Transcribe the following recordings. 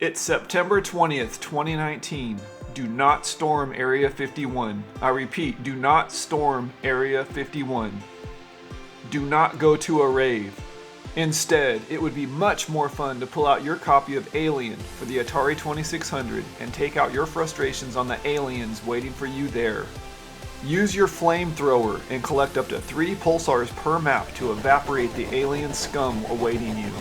It's September 20th, 2019. Do not storm Area 51. I repeat, do not storm Area 51. Do not go to a rave. Instead, it would be much more fun to pull out your copy of Alien for the Atari 2600 and take out your frustrations on the aliens waiting for you there. Use your flamethrower and collect up to 3 pulsars per map to evaporate the alien scum awaiting you.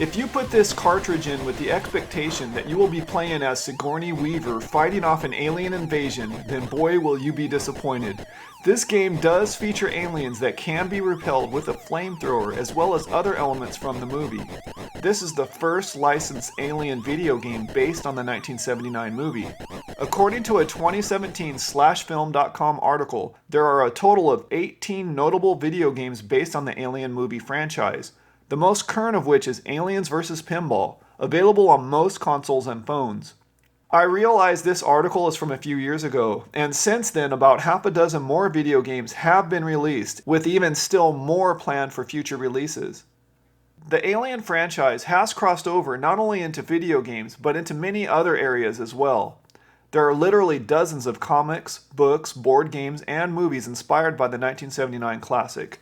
If you put this cartridge in with the expectation that you will be playing as Sigourney Weaver fighting off an alien invasion, then boy will you be disappointed. This game does feature aliens that can be repelled with a flamethrower as well as other elements from the movie. This is the first licensed Alien video game based on the 1979 movie. According to a 2017 Slashfilm.com article, there are a total of 18 notable video games based on the Alien movie franchise, the most current of which is Aliens vs. Pinball, available on most consoles and phones. I realize this article is from a few years ago, and since then about half a dozen more video games have been released, with even still more planned for future releases. The Alien franchise has crossed over not only into video games, but into many other areas as well. There are literally dozens of comics, books, board games, and movies inspired by the 1979 classic.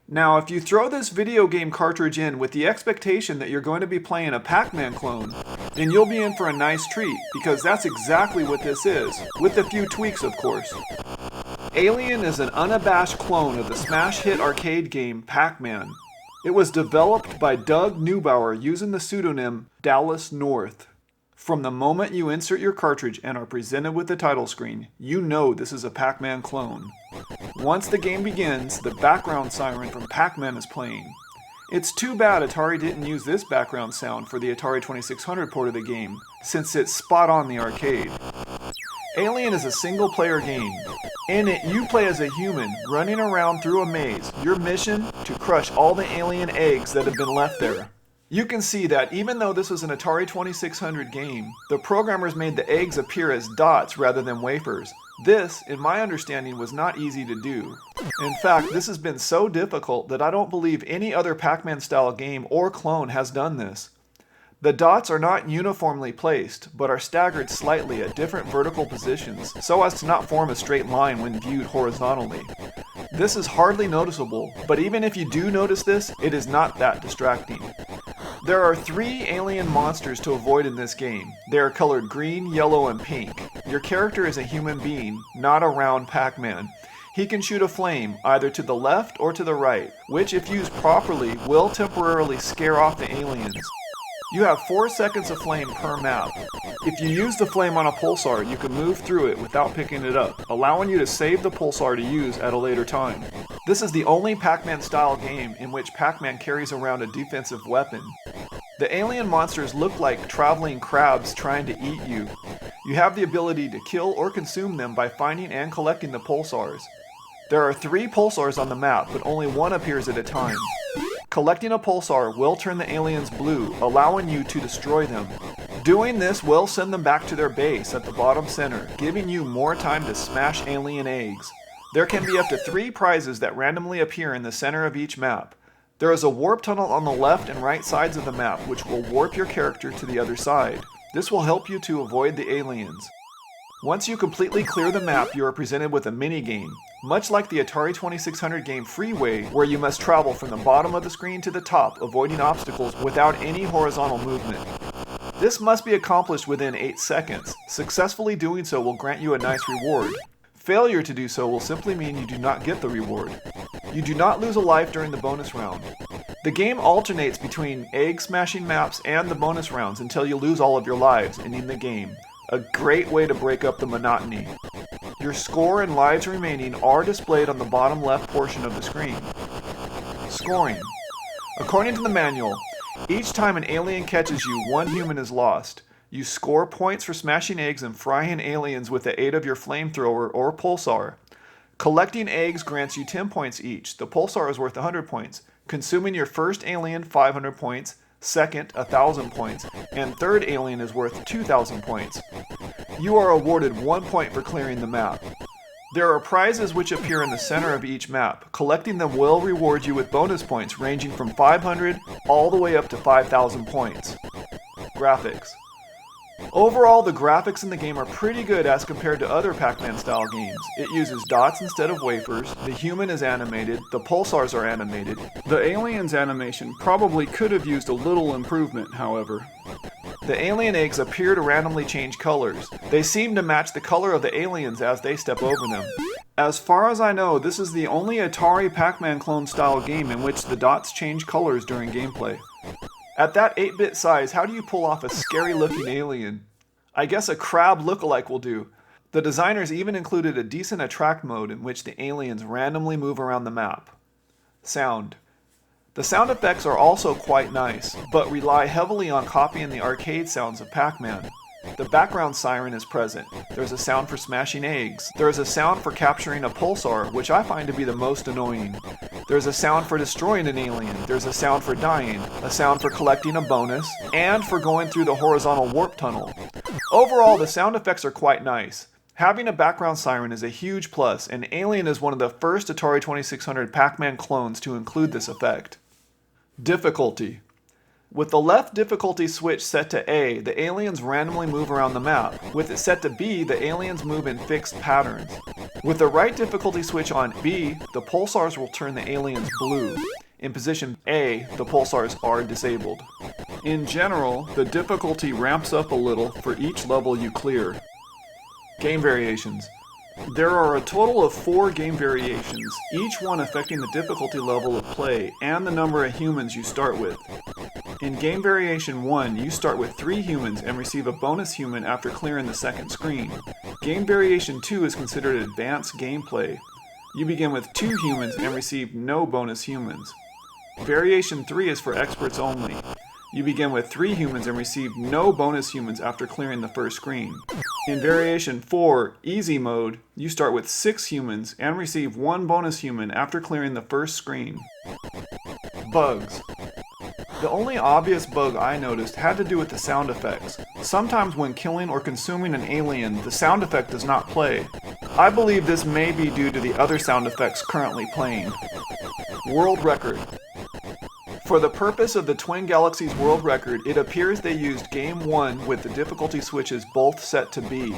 Now, if you throw this video game cartridge in with the expectation that you're going to be playing a Pac-Man clone, then you'll be in for a nice treat, because that's exactly what this is, with a few tweaks of course. Alien is an unabashed clone of the smash hit arcade game Pac-Man. It was developed by Doug Neubauer using the pseudonym Dallas North. From the moment you insert your cartridge and are presented with the title screen, you know this is a Pac-Man clone. Once the game begins, the background siren from Pac-Man is playing. It's too bad Atari didn't use this background sound for the Atari 2600 port of the game, since it's spot on the arcade. Alien is a single-player game. In it, you play as a human, running around through a maze, your mission to crush all the alien eggs that have been left there. You can see that even though this was an Atari 2600 game, the programmers made the eggs appear as dots rather than wafers. This, in my understanding, was not easy to do. In fact, this has been so difficult that I don't believe any other Pac-Man style game or clone has done this. The dots are not uniformly placed, but are staggered slightly at different vertical positions so as to not form a straight line when viewed horizontally. This is hardly noticeable, but even if you do notice this, it is not that distracting. There are 3 alien monsters to avoid in this game. They are colored green, yellow, and pink. Your character is a human being, not a round Pac-Man. He can shoot a flame, either to the left or to the right, which if used properly will temporarily scare off the aliens. You have 4 seconds of flame per map. If you use the flame on a pulsar, you can move through it without picking it up, allowing you to save the pulsar to use at a later time. This is the only Pac-Man style game in which Pac-Man carries around a defensive weapon. The alien monsters look like traveling crabs trying to eat you. You have the ability to kill or consume them by finding and collecting the pulsars. There are 3 pulsars on the map, but only one appears at a time. Collecting a pulsar will turn the aliens blue, allowing you to destroy them. Doing this will send them back to their base at the bottom center, giving you more time to smash alien eggs. There can be up to 3 prizes that randomly appear in the center of each map. There is a warp tunnel on the left and right sides of the map which will warp your character to the other side. This will help you to avoid the aliens. Once you completely clear the map, you are presented with a mini-game, much like the Atari 2600 game Freeway, where you must travel from the bottom of the screen to the top, avoiding obstacles without any horizontal movement. This must be accomplished within 8 seconds. Successfully doing so will grant you a nice reward. Failure to do so will simply mean you do not get the reward. You do not lose a life during the bonus round. The game alternates between egg-smashing maps and the bonus rounds until you lose all of your lives, ending the game. A great way to break up the monotony. Your score and lives remaining are displayed on the bottom left portion of the screen. Scoring. According to the manual, each time an alien catches you, 1 human is lost. You score points for smashing eggs and frying aliens with the aid of your flamethrower or pulsar. Collecting eggs grants you 10 points each. The pulsar is worth 100 points. Consuming your first alien, 500 points. Second, 1,000 points. And third alien is worth 2,000 points. You are awarded 1 point for clearing the map. There are prizes which appear in the center of each map. Collecting them will reward you with bonus points ranging from 500 all the way up to 5,000 points. Graphics. Overall, the graphics in the game are pretty good as compared to other Pac-Man style games. It uses dots instead of wafers, the human is animated, the pulsars are animated. The aliens animation probably could have used a little improvement, however. The alien eggs appear to randomly change colors. They seem to match the color of the aliens as they step over them. As far as I know, this is the only Atari Pac-Man clone style game in which the dots change colors during gameplay. At that 8-bit size, how do you pull off a scary looking alien? I guess a crab lookalike will do. The designers even included a decent attract mode in which the aliens randomly move around the map. Sound. The sound effects are also quite nice, but rely heavily on copying the arcade sounds of Pac-Man. The background siren is present. There's a sound for smashing eggs. There is a sound for capturing a pulsar, which I find to be the most annoying. There's a sound for destroying an alien. There's a sound for dying, a sound for collecting a bonus, and for going through the horizontal warp tunnel. Overall, the sound effects are quite nice. Having a background siren is a huge plus, and Alien is one of the first Atari 2600 Pac-Man clones to include this effect. Difficulty. With the left difficulty switch set to A, the aliens randomly move around the map. With it set to B, the aliens move in fixed patterns. With the right difficulty switch on B, the pulsars will turn the aliens blue. In position A, the pulsars are disabled. In general, the difficulty ramps up a little for each level you clear. Game variations. There are a total of 4 game variations, each one affecting the difficulty level of play and the number of humans you start with. In Game Variation 1, you start with 3 humans and receive a bonus human after clearing the second screen. Game Variation 2 is considered advanced gameplay. You begin with 2 humans and receive no bonus humans. Variation 3 is for experts only. You begin with 3 humans and receive no bonus humans after clearing the first screen. In Variation 4, Easy Mode, you start with 6 humans and receive 1 bonus human after clearing the first screen. Bugs. The only obvious bug I noticed had to do with the sound effects. Sometimes when killing or consuming an alien, the sound effect does not play. I believe this may be due to the other sound effects currently playing. World Record. For the purpose of the Twin Galaxies World Record, it appears they used Game 1 with the difficulty switches both set to B.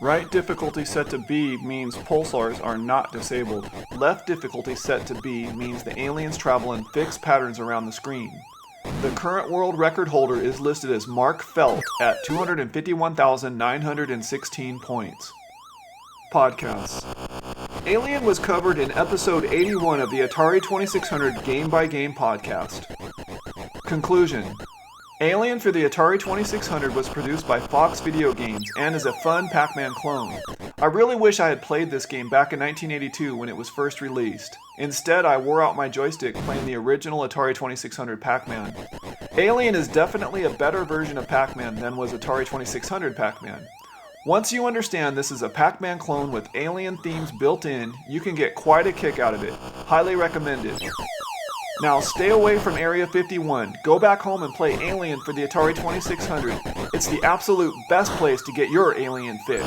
Right difficulty set to B means pulsars are not disabled. Left difficulty set to B means the aliens travel in fixed patterns around the screen. The current world record holder is listed as Mark Felt at 251,916 points. Podcasts. Alien was covered in episode 81 of the Atari 2600 Game by Game podcast. Conclusion. Alien for the Atari 2600 was produced by Fox Video Games and is a fun Pac-Man clone. I really wish I had played this game back in 1982 when it was first released. Instead, I wore out my joystick playing the original Atari 2600 Pac-Man. Alien is definitely a better version of Pac-Man than was Atari 2600 Pac-Man. Once you understand this is a Pac-Man clone with alien themes built in, you can get quite a kick out of it. Highly recommended. Now stay away from Area 51. Go back home and play Alien for the Atari 2600. It's the absolute best place to get your alien fix.